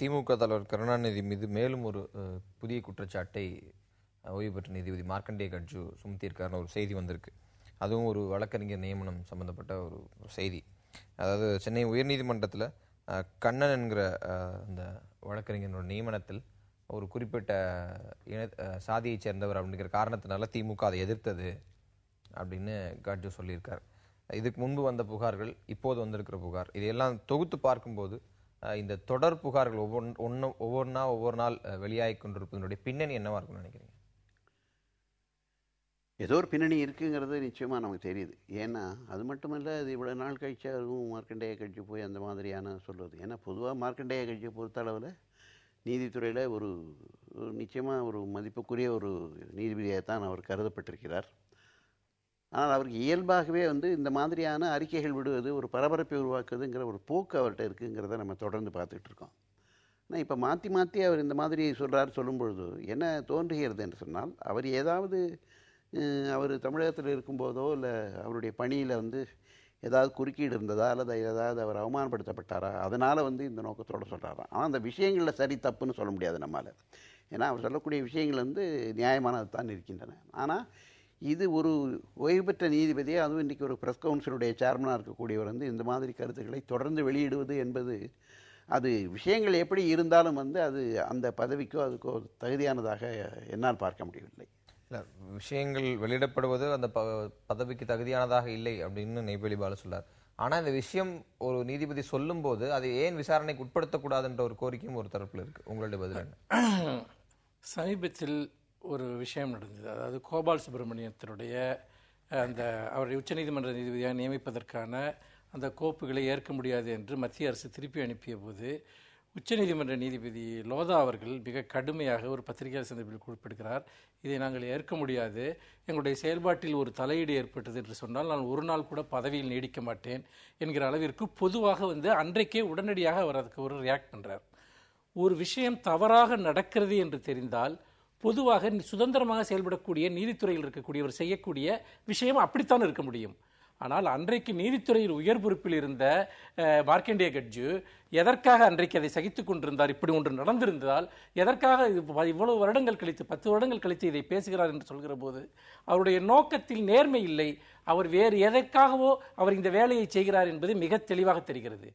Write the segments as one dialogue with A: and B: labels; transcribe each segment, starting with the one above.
A: திமுக தலைவர் கருணாநிதி மீது மேலும் ஒரு புதிய குற்றச்சாட்டை ஓய்வு பெற்ற நீதிபதி மார்க்கண்டேய கட்ஜு சுமத்தியிருக்காருன்னு ஒரு செய்தி வந்திருக்கு. அதுவும் ஒரு வழக்கறிஞர் நியமனம் சம்பந்தப்பட்ட ஒரு செய்தி. அதாவது சென்னை உயர்நீதிமன்றத்தில் கண்ணன் என்கிற அந்த வழக்கறிஞரோட நியமனத்தில் ஒரு குறிப்பிட்ட சாதியைச் சேர்ந்தவர் அப்படிங்கிற காரணத்தினால திமுக அதை எதிர்த்தது அப்படின்னு கட்ஜு சொல்லியிருக்கார். இதுக்கு முன்பு வந்த புகார்கள், இப்போது வந்திருக்கிற புகார், இதையெல்லாம் தொகுத்து பார்க்கும்போது இந்த தொடர் புகார்கள் ஒவ்வொரு நாள் வெளியாகி கொண்டிருப்பதனுடைய பின்னணி என்னவா இருக்கும்னு நினைக்கிறீங்க?
B: ஏதோ ஒரு பின்னணி இருக்குங்கிறது நிச்சயமாக நமக்கு தெரியுது. ஏன்னா அது மட்டுமல்ல, அது இவ்வளோ நாள் கழிச்சு அதுவும் மார்க்கண்டேய கட்சி போய் அந்த மாதிரியான சொல்வது. ஏன்னா பொதுவாக மார்க்கண்டேய கட்சியை பொறுத்தளவில் நீதித்துறையில் ஒரு நிச்சயமாக ஒரு மதிப்புக்குரிய ஒரு நீதிபதியாக தான் அவர் கருதப்பட்டிருக்கிறார். ஆனால் அவருக்கு இயல்பாகவே இந்த மாதிரியான அறிக்கைகள் விடுவது, ஒரு பரபரப்பை உருவாக்குதுங்கிற ஒரு போக்கு அவர்கிட்ட இருக்குங்கிறத நம்ம தொடர்ந்து பார்த்துக்கிட்டு இருக்கோம். ஆனால் இப்போ மாற்றி மாற்றி அவர் இந்த மாதிரி சொல்லும்பொழுது என்ன தோன்றுகிறது என்று சொன்னால், அவர் ஏதாவது அவர் தமிழகத்தில் இருக்கும்போதோ இல்லை அவருடைய பணியில் ஏதாவது குறுக்கீடு இருந்ததா அல்லது ஏதாவது அவர் அவமானப்படுத்தப்பட்டாரா, அதனால் இந்த நோக்கத்தோடு சொல்கிறாராம். ஆனால் அந்த விஷயங்களில் சரி தப்புன்னு சொல்ல முடியாது நம்மால். ஏன்னா அவர் சொல்லக்கூடிய விஷயங்கள் நியாயமானது தான் இருக்கின்றன. ஆனால் இது ஒரு ஓய்வு பெற்ற நீதிபதியே, அதுவும் இன்றைக்கி ஒரு ப்ரெஸ் கவுன்சிலுடைய சேர்மனாக இருக்கக்கூடியவர் இந்த மாதிரி கருத்துக்களை தொடர்ந்து வெளியிடுவது என்பது, அது விஷயங்கள் எப்படி இருந்தாலும் அது அந்த பதவிக்கோ அதுக்கோ தகுதியானதாக என்னால் பார்க்க முடியவில்லை.
A: இல்லை, விஷயங்கள் வெளியிடப்படுவது அந்த பதவிக்கு தகுதியானதாக இல்லை அப்படின்னு நெய்வேலி பாலு சொல்லார். ஆனால் இந்த விஷயம் ஒரு நீதிபதி சொல்லும் போது அதை ஏன் விசாரணைக்கு உட்படுத்தக்கூடாதுன்ற ஒரு கோரிக்கையும் ஒரு தரப்பில் இருக்கு. உங்களுடைய பதில் என்ன?
C: சமீபத்தில் ஒரு விஷயம் நடந்தது. அதாவது கோபால் சுப்பிரமணியத்தினுடைய அந்த அவருடைய உச்சநீதிமன்ற நீதிபதியாக நியமிப்பதற்கான அந்த கோப்புகளை ஏற்க முடியாது என்று மத்திய அரசு திருப்பி அனுப்பிய போது உச்சநீதிமன்ற நீதிபதி லோதா அவர்கள் மிக கடுமையாக ஒரு பத்திரிகையாளர் சந்திப்பில் குறிப்பிடுகிறார், இதை நாங்கள் ஏற்க முடியாது, எங்களுடைய செயல்பாட்டில் ஒரு தலையீடு ஏற்பட்டது என்று சொன்னால் நான் ஒரு நாள் கூட பதவியில் நீடிக்க மாட்டேன் என்கிற அளவிற்கு பொதுவாக அன்றைக்கே உடனடியாக அவர் அதுக்கு ஒரு ரியாக்ட் பண்ணுறார். ஒரு விஷயம் தவறாக நடக்கிறது என்று தெரிந்தால் பொதுவாக சுதந்திரமாக செயல்படக்கூடிய நீதித்துறையில் இருக்கக்கூடியவர் செய்யக்கூடிய விஷயம் அப்படித்தான் இருக்க முடியும். ஆனால் அன்றைக்கு நீதித்துறையில் உயர் பொறுப்பில் இருந்த மார்க்கண்டேய கட்ஜு எதற்காக அன்றைக்கு அதை சகித்துக் கொண்டிருந்தார்? இப்படி ஒன்று நடந்திருந்தால் எதற்காக இவ்வளவு வருடங்கள் கழித்து 10 வருடங்கள் கழித்து இதை பேசுகிறார் என்று சொல்கிற போது அவருடைய நோக்கத்தில் நேர்மை இல்லை. அவர் வேறு எதற்காகவோ அவர் இந்த வேலையை செய்கிறார் என்பது மிக தெளிவாக தெரிகிறது.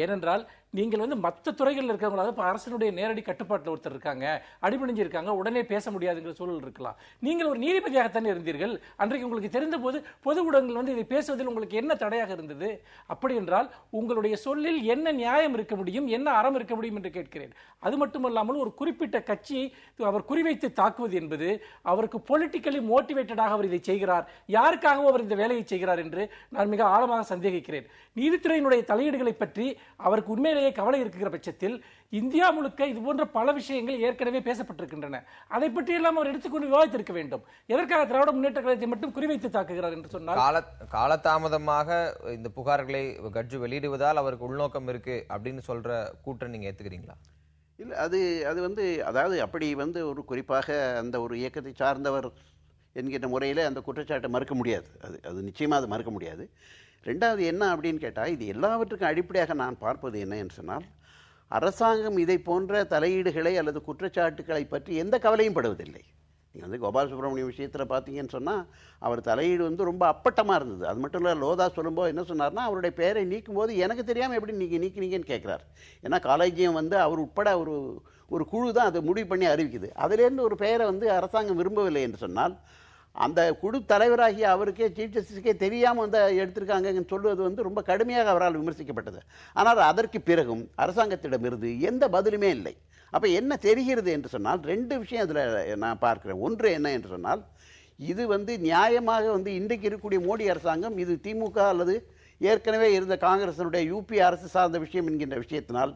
C: ஏனென்றால் நீங்கள் மற்ற துறைகளில் இருக்கிறவங்க, அதாவது அரசனுடைய நேரடி கட்டுப்பாட்டில் ஒருத்தர் இருக்காங்க, அடிபணிஞ்சிருக்காங்க, உடனே பேச முடியாதுங்கிற சூழல் இருக்கலாம். நீங்கள் ஒரு நீதிபதியாகத்தானே இருந்தீர்கள். அன்றைக்கு உங்களுக்கு தெரிந்த போது பொது ஊடகங்கள் இதை பேசுவதில் உங்களுக்கு என்ன தடையாக இருந்தது? அப்படி என்றால் உங்களுடைய சொல்லில் என்ன நியாயம் இருக்க முடியும், என்ன அறம் இருக்க முடியும் என்று கேட்கிறேன். அது மட்டுமல்லாமல் ஒரு குறிப்பிட்ட கட்சியை அவர் குறிவைத்து தாக்குவது என்பது அவருக்கு பொலிட்டிக்கலி மோட்டிவேட்டடாக அவர் இதை செய்கிறார், யாருக்காகவும் அவர் இந்த வேலையை செய்கிறார் என்று நான் மிக ஆழமாக சந்தேகிக்கிறேன். நீதித்துறையினுடைய தலையீடுகளை பற்றி அவருக்கு உண்மையிலேயே கவலை இருக்கிற பட்சத்தில் இந்தியா முழுக்க இது போன்ற பல விஷயங்கள் ஏற்கனவே பேசப்பட்டிருக்கின்றன. அதை பற்றி எல்லாம் அவர் எடுத்துக்கொண்டு விவாதித்திருக்க வேண்டும். எதற்காக திராவிட முன்னேற்ற கழகத்தை மட்டும் குறிவைத்து தாக்குகிறார் என்று சொன்னால்,
A: காலதாமதமாக இந்த புகார்களை கட்ஜு வெளியிடுவதால் அவருக்கு உள்நோக்கம் இருக்கு அப்படின்னு சொல்ற கூட்டம் நீங்க ஏத்துக்கிறீங்களா?
B: இல்லை, அது அதாவது அப்படி ஒரு குறிப்பாக அந்த ஒரு இயக்கத்தை சார்ந்தவர் என்கிற முறையில் அந்த குற்றச்சாட்டை மறுக்க முடியாது. அது நிச்சயமாக அது மறுக்க முடியாது. ரெண்டாவது என்ன அப்படின்னு கேட்டால், இது எல்லாவற்றுக்கும் அடிப்படையாக நான் பார்ப்பது என்ன என்று சொன்னால், அரசாங்கம் இதை போன்ற தலையீடுகளை அல்லது குற்றச்சாட்டுக்களை பற்றி எந்த கவலையும் படுவதில்லை. நீங்கள் கோபால் சுப்பிரமணியம் விஷயத்தில் பார்த்தீங்கன்னு சொன்னால் அவர் தலையீடு ரொம்ப அப்பட்டமாக இருந்தது. அது மட்டும் இல்லை, லோதா சொல்லும்போது என்ன சொன்னார்னா, அவருடைய பெயரை நீக்கும்போது எனக்கு தெரியாமல் எப்படி நீங்கள் நீக்கினீங்கன்னு கேட்குறார். ஏன்னா காலேஜியம் அவர் உட்பட ஒரு குழு தான் அதை முடிவு பண்ணி அறிவிக்குது. அதிலேருந்து ஒரு பெயரை அரசாங்கம் விரும்பவில்லை என்று சொன்னால், அந்த குழு தலைவராகிய அவருக்கே சீஃப் ஜஸ்டிஸுக்கே தெரியாமல் எடுத்திருக்காங்கன்னு சொல்வது ரொம்ப கடுமையாக அவரால் விமர்சிக்கப்பட்டது. ஆனால் அதற்கு பிறகும் அரசாங்கத்திடமிருந்து எந்த பதிலுமே இல்லை. அப்போ என்ன தெரிகிறது என்று சொன்னால், 2 விஷயம் அதில் நான் பார்க்கிறேன். ஒன்று என்ன என்று சொன்னால், இது நியாயமாக இன்றைக்கு இருக்கக்கூடிய மோடி அரசாங்கம் இது திமுக அல்லது ஏற்கனவே இருந்த காங்கிரஸினுடைய யூபி அரசு சார்ந்த விஷயம் என்கின்ற விஷயத்தினால்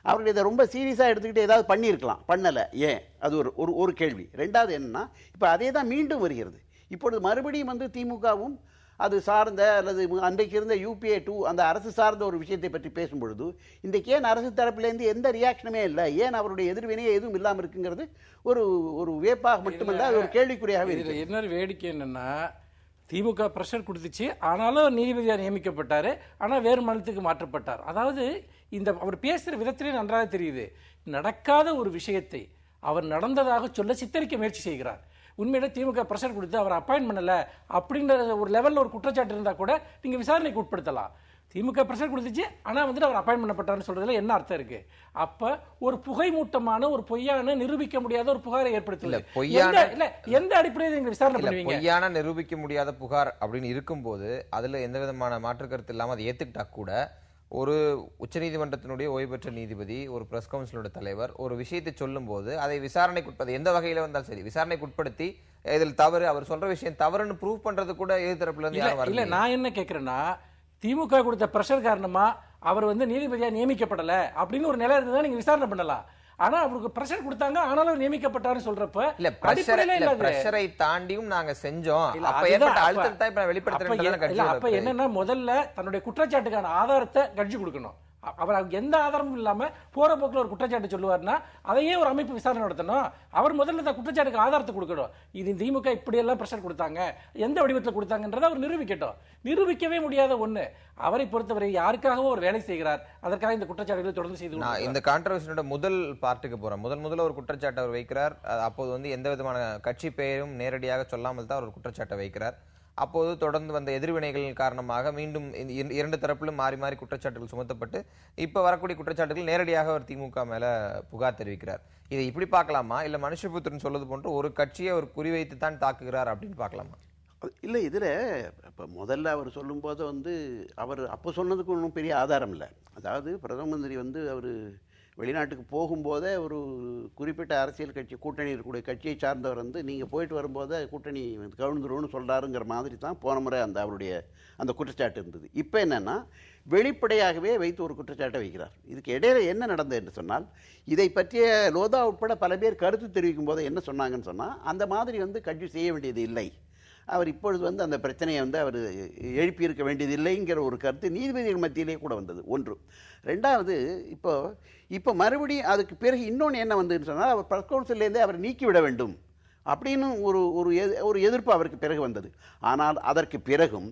B: அவர்கள் இதை ரொம்ப சீரியஸாக எடுத்துக்கிட்டு ஏதாவது பண்ணியிருக்கலாம், பண்ணலை. ஏன்? அது ஒரு கேள்வி. ரெண்டாவது என்னன்னா, இப்போ அதே தான் மீண்டும் வருகிறது. இப்பொழுது மறுபடியும் திமுகவும் அது சார்ந்த அல்லது அன்றைக்கு இருந்த UPA 2 அந்த அரசு சார்ந்த ஒரு விஷயத்தை பற்றி பேசும்பொழுது இன்றைக்கு ஏன் அரசு தரப்பிலேருந்து எந்த ரியாக்ஷனுமே இல்லை, ஏன் அவருடைய எதிர்வினையே எதுவும் இல்லாமல் இருக்குங்கிறது ஒரு வியப்பாக மட்டுமல்ல, அது ஒரு கேள்விக்குறியாகவே இருக்கு.
C: என்ன வேடிக்கை என்னன்னா, திமுக பிரஷர் கொடுத்துச்சு, ஆனாலும் நீதிபதியாக நியமிக்கப்பட்டார். ஆனால் வேறு மாநிலத்துக்கு மாற்றப்பட்டார். அதாவது அவர் பேசுகிற விதத்திலே நன்றாக தெரியுது, நடக்காத ஒரு விஷயத்தை அவர் நடந்ததாக சொல்ல சித்தரிக்க முயற்சி செய்கிறார். உண்மையிலே திமுக பிரஷர் கொடுத்து அவர் அப்பாயின்ட் பண்ணல அப்படின்ற ஒரு லெவலில் ஒரு குற்றச்சாட்டு இருந்தால் கூட நீங்கள் விசாரணைக்கு உட்படுத்தலாம். திமுக பிரஷர் கொடுத்துச்சு, ஆனால் அவர் அப்பாயின்ட் பண்ணப்பட்டார்னு சொல்றதுல என்ன அர்த்தம் இருக்கு? அப்ப ஒரு புகை மூட்டமான ஒரு பொய்யான நிரூபிக்க முடியாத ஒரு புகாரை ஏற்படுத்தல. எந்த அடிப்படையில் நீங்க விசாரணை பண்ணுவீங்க?
A: பொய்யான நிரூபிக்க முடியாத புகார் அப்படின்னு இருக்கும்போது அதுல எந்த விதமான மாற்று கருத்து இல்லாம அதை ஏத்துக்கிட்டா கூட ஒரு உச்சநீதிமன்றத்தினுடைய ஓய்வு பெற்ற நீதிபதி, ஒரு பிரஸ் கவுன்சிலோட தலைவர் ஒரு விஷயத்தை சொல்லும் போது அதை விசாரணைக்குட்பது எந்த வகையில வந்தாலும் சரி விசாரணைக்குட்படுத்தி இதில் தவறு, அவர் சொல்ற விஷயம் தவறுன்னு ப்ரூவ் பண்றது கூட எதிர்த்தரப்புல இருந்து யாரும் வரல.
C: இல்ல, நான் என்ன கேட்கிறேன்னா, திமுக கொடுத்த பிரஷர் காரணமா அவர் நீதிபதியா நியமிக்கப்படல அப்படின்னு ஒரு நிலை இருந்தா நீங்க விசாரணை பண்ணலாம். ஆனா அவருக்கு பிரஷர் கொடுத்தாங்க, ஆனாலும் நியமிக்கப்பட்டாருன்னு சொல்றப்ப
A: இல்ல பிரஷரை தாண்டியும் நாங்க செஞ்சோம். அப்ப ஏற்பட்ட அழுத்தத்தை இப்ப வெளிப்படுத்துறேன்.
C: அப்ப என்னன்னா, முதல்ல தன்னுடைய குற்றச்சாட்டுக்கான ஆதாரத்தை கட்சி கொடுக்கணும். அவர் எந்த ஆதாரமும் இல்லாம போற போக்குல ஒரு குற்றச்சாட்டு சொல்லுவார்னா அதையே ஒரு அமைப்பு விசாரணை நடத்தணும். அவர் முதல்ல இந்த குற்றச்சாட்டுக்கு ஆதாரத்தை கொடுக்கணும். இது திமுக இப்படி எல்லாம் பிரஷர் கொடுத்தாங்க, எந்த வடிவத்தில் கொடுத்தாங்கன்றதை அவர் நிரூபிக்கட்டும். நிரூபிக்கவே முடியாத ஒண்ணு. அவரை பொறுத்தவரை யாருக்காகவோ ஒரு வேலை செய்கிறார், அதற்காக இந்த குற்றச்சாட்டுகளை தொடர்ந்து செய்து.
A: இந்த கான்ட்ரவர்சியோட முதல் பார்ட்டுக்கு போறேன். முதல்ல ஒரு குற்றச்சாட்டு அவர் வைக்கிறார். அப்போது எந்த விதமான கட்சி பெயரும் நேரடியாக சொல்லாமல் தான் ஒரு குற்றச்சாட்டை வைக்கிறார். அப்போது தொடர்ந்து வந்த எதிர்வினைகள் காரணமாக மீண்டும் இரண்டு தரப்பிலும் மாறி மாறி குற்றச்சாட்டுகள் சுமத்தப்பட்டு இப்ப வரக்கூடிய குற்றச்சாட்டுகள் நேரடியாக அவர் திமுக மேல புகார் தெரிவிக்கிறார். இதை இப்படி பார்க்கலாமா, இல்ல மனுஷபுத்திரன் சொல்வது போன்று ஒரு கட்சியை அவர் குறிவைத்து தான் தாக்குகிறார் அப்படின்னு பார்க்கலாமா?
B: இல்லை, இதில் இப்போ முதல்ல அவர் சொல்லும்போது அவர் அப்போ சொன்னதுக்கு ஒன்றும் பெரிய ஆதாரம் இல்லை. அதாவது பிரதம மந்திரி அவர் வெளிநாட்டுக்கு போகும்போதே ஒரு குறிப்பிட்ட அரசியல் கட்சி கூட்டணி இருக்கக்கூடிய கட்சியை சார்ந்தவர் நீங்கள் போயிட்டு வரும்போதே கூட்டணி கவிழ்ந்துரும்னு சொல்கிறாருங்கிற மாதிரி தான் போன முறை அவருடைய அந்த குற்றச்சாட்டு இருந்தது. இப்போ என்னென்னா, வெளிப்படையாகவே வைத்து ஒரு குற்றச்சாட்டை வைக்கிறார். இதுக்கு இடையில என்ன நடந்தது என்று சொன்னால், இதை பற்றிய லோதா உட்பட பல பேர் கருத்து தெரிவிக்கும் போது என்ன சொன்னாங்கன்னு சொன்னால், அந்த மாதிரி கட்சி செய்ய வேண்டியது இல்லை, அவர் இப்பொழுது அந்த பிரச்சனையை அவர் எழுப்பியிருக்க வேண்டியதில்லைங்கிற ஒரு கருத்து நீதிபதிகள் மத்தியிலே கூட வந்தது. ஒன்று. ரெண்டாவது, இப்போ மறுபடியும் அதுக்கு பிறகு இன்னொன்று என்ன வந்ததுன்னு சொன்னால், அவர் பிரஸ் கவுன்சிலேருந்தே அவர் நீக்கிவிட வேண்டும் அப்படின்னு ஒரு எதிர்ப்பு அவருக்கு பிறகு வந்தது. ஆனால் அதற்கு பிறகும்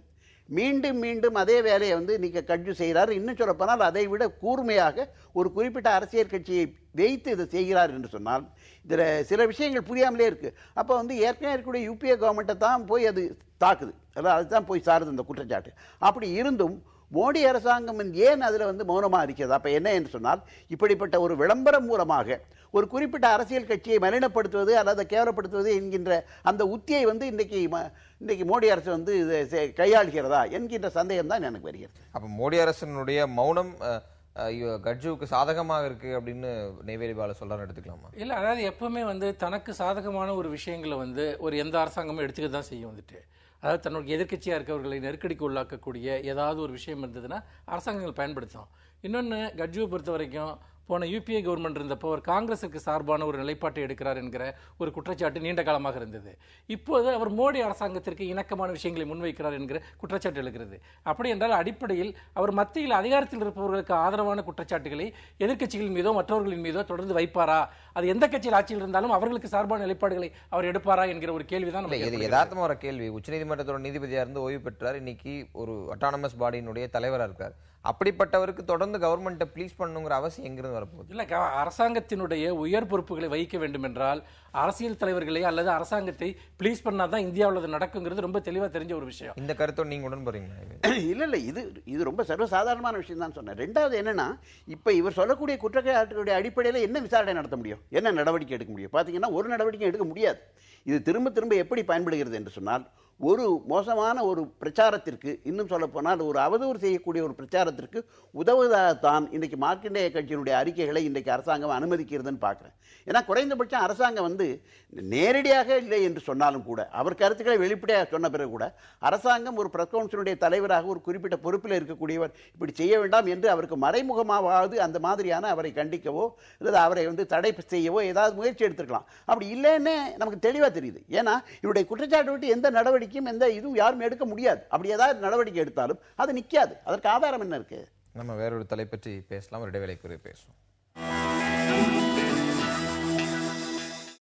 B: மீண்டும் மீண்டும் அதே வேலையை நீங்கள் கட்சி செய்கிறார். இன்னும் சொல்லப்போனால் அதை விட கூர்மையாக ஒரு குறிப்பிட்ட அரசியல் கட்சியை வைத்து இதை செய்கிறார் என்று சொன்னால் இதில் சில விஷயங்கள் புரியாமலே இருக்குது. அப்போ ஏற்கனவே இருக்கக்கூடிய யூபிஏ கவர்மெண்ட்டை தான் போய் அது தாக்குது, அதாவது அதுதான் போய் சாருது இந்த குற்றச்சாட்டு. அப்படி இருந்தும் மோடி அரசாங்கம் ஏன் அதில் மௌனமாக இருக்கிறது? அப்போ என்ன என்று சொன்னால், இப்படிப்பட்ட ஒரு விளம்பரம் மூலமாக ஒரு குறிப்பிட்ட அரசியல் கட்சியை மலினப்படுத்துவது அல்லது கேவலப்படுத்துவது என்கின்ற அந்த உத்தியை இன்றைக்கு மோடி அரசு இதை கையாளுகிறதா என்கின்ற சந்தேகம் தான் எனக்கு வருகிறது.
A: அப்போ மோடி அரசினுடைய மௌனம் கட்ஜுவுக்கு சாதகமாக இருக்கு அப்படின்னு நெய்வேலி பால சொல்றாரு எடுத்துக்கலாமா?
C: இல்லை, அதாவது எப்பவுமே தனக்கு சாதகமான ஒரு விஷயங்களை ஒரு எந்த அரசாங்கமும் எடுத்துக்க தான் செய்யும். அதாவது தன்னுடைய எதிர்க்கட்சியாக இருக்கவர்களை நெருக்கடிக்கு உள்ளாக்கக்கூடிய ஏதாவது ஒரு விஷயம் இருந்ததுன்னா அரசாங்கங்கள் பயன்படுத்தும். இன்னொன்று, கட்ஜுவை பொறுத்த வரைக்கும் போன யூபிஏ கவர்மெண்ட் இருந்தப்போ ஒரு காங்கிரஸுக்கு சார்பான ஒரு நிலைப்பாட்டை எடுக்கிறார் என்கிற ஒரு குற்றச்சாட்டு நீண்ட காலமாக இருந்தது. இப்போது அவர் மோடி அரசாங்கத்திற்கு இணக்கமான விஷயங்களை முன்வைக்கிறார் என்கிற குற்றச்சாட்டு எழுகிறது. அப்படி என்றால் அடிப்படையில் அவர் மத்தியில் அதிகாரத்தில் இருப்பவர்களுக்கு ஆதரவான குற்றச்சாட்டுகளை எதிர்க்கட்சிகளின் மீதோ மற்றவர்களின் மீதோ தொடர்ந்து வைப்பாரா? அது எந்த கட்சியில் ஆட்சியில் இருந்தாலும் அவர்களுக்கு சார்பான நிலைப்பாடுகளை அவர் எடுப்பாரா என்கிற ஒரு கேள்விதான்
A: யதார்த்தமான ஒரு கேள்வி. உச்சநீதிமன்றத்தோட நீதிபதியா இருந்து ஓய்வு பெற்றார், இன்னைக்கு ஒரு அட்டானமஸ் பாடியினுடைய தலைவராக இருக்கார். அப்படிப்பட்டவருக்கு தொடர்ந்து கவர்மெண்ட்டை ப்ளீஸ் பண்ணுங்கிற அவசியம் எங்கிருந்து வரப்போகுது?
C: இல்லை, அரசாங்கத்தினுடைய உயர் பொறுப்புகளை வகிக்க வேண்டும் என்றால் அரசியல் தலைவர்களை அல்லது அரசாங்கத்தை ப்ளீஸ் பண்ணாதான் இந்தியாவில் அது நடக்குங்கிறது ரொம்ப தெளிவாக தெரிஞ்ச ஒரு விஷயம்.
A: இந்த கருத்தோடு நீங்க உடன்படுறீங்களா?
B: இல்லை, இது ரொம்ப சர்வசாதாரணமான விஷயம் தான் சொன்னேன். ரெண்டாவது என்னன்னா, இப்போ இவர் சொல்லக்கூடிய குற்றச்சாட்டுடைய அடிப்படையில் என்ன விசாரணை நடத்த முடியும், என்ன நடவடிக்கை எடுக்க முடியும்? பார்த்தீங்கன்னா ஒரு நடவடிக்கை எடுக்க முடியாது. இது திரும்ப திரும்ப எப்படி பயன்படுகிறது என்று சொன்னால், ஒரு மோசமான ஒரு பிரச்சாரத்திற்கு, இன்னும் சொல்லப்போனால் ஒரு அவதூறு செய்யக்கூடிய ஒரு பிரச்சாரத்திற்கு உதவுவதாகத்தான் இன்றைக்கு மார்க்கண்டேய கட்சியினுடைய அறிக்கைகளை இன்றைக்கு அரசாங்கம் அனுமதிக்கிறதுன்னு பார்க்குறேன். ஏன்னா குறைந்தபட்சம் அரசாங்கம் நேரடியாக இல்லை என்று சொன்னாலும் கூட, அவர் கருத்துக்களை வெளிப்படையாக சொன்ன பிறகு கூட அரசாங்கம் ஒரு பிரஸ் கவுன்சிலுடைய தலைவராக ஒரு குறிப்பிட்ட பொறுப்பில் இருக்கக்கூடியவர் இப்படி செய்ய வேண்டாம் என்று அவருக்கு மறைமுகமாவது அந்த மாதிரியான அவரை கண்டிக்கவோ அல்லது அவரை தடை செய்யவோ ஏதாவது முயற்சி எடுத்துருக்கலாம். அப்படி இல்லைன்னு நமக்கு தெளிவாக தெரியுது. ஏன்னா இவருடைய குற்றச்சாட்டு விட்டு எந்த நடவடிக்கையும் எந்த இதுவும் யாரும் எடுக்க முடியாது. அப்படி ஏதாவது நடவடிக்கை எடுத்தாலும் அது நிற்காது. அதற்கு ஆதாரம் என்ன இருக்கு?
A: நம்ம வேறொரு தலை பற்றி பேசலாம், ஒரு இடைவேளைக்கு பேசுவோம்.